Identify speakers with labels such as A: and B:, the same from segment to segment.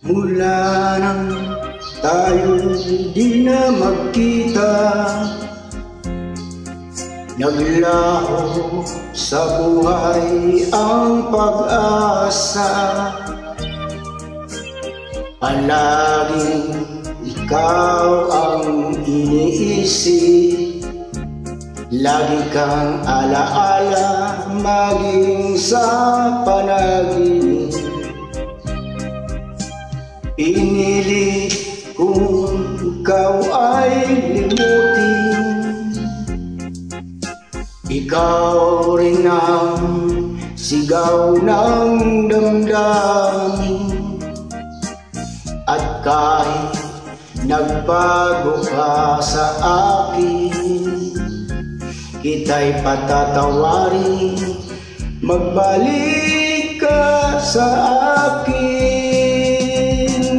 A: Mula nang tayo di na magkita, naglaho sa buhay ang pag-asa. Palaging ikaw ang iniisip, lagi kang alaala maging sa panaginip. Pinilit kung ikaw ay limutin, ikaw rin ang sigaw ng damdamin. At kahit nagbago ka sa akin, kita'y patatawarin, magbalik ka sa akin.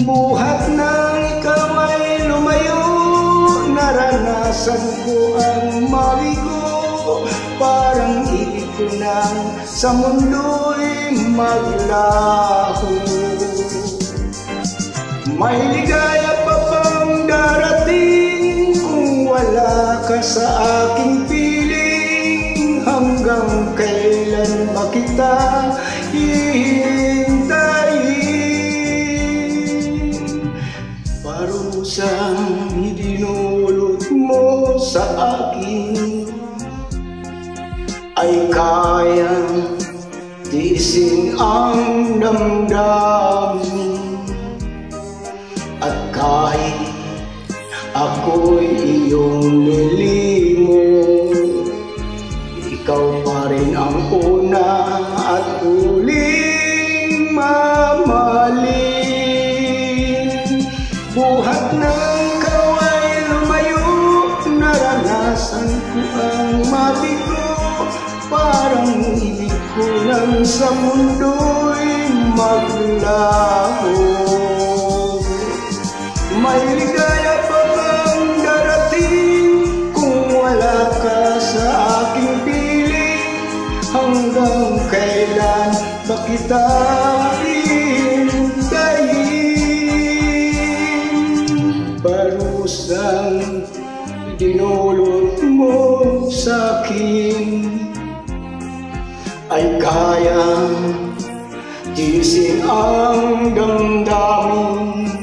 A: Buhat nang ikaw ay lumayo, naranasan ko ang mabigo. Parang ibig ko nang sa mundo'y maglaho. May ligaya pa bang darating kung wala ka sa aking piling? Hanggang kailan ba kita hihintayin? Parusang idinulot mo sa akin ay kayang tiisin ang damdamin. At kahit ako'y iyong nilimo, ikaw pa rin ang una at huling mamahalin. Buhat ng ikaw ay lumayo, naranasan ko ang mabigo. Parang ibig ko lang sa mundo'y maglaho. May ligaya pa bang darating kung wala ka sa aking piling? Hanggang kailan ba kita hihintayin? Parusang dinulot mo sa'kin ay kayang tiisin ang damdamin.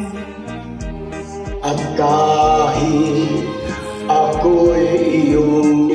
A: At kahit ako'y iyong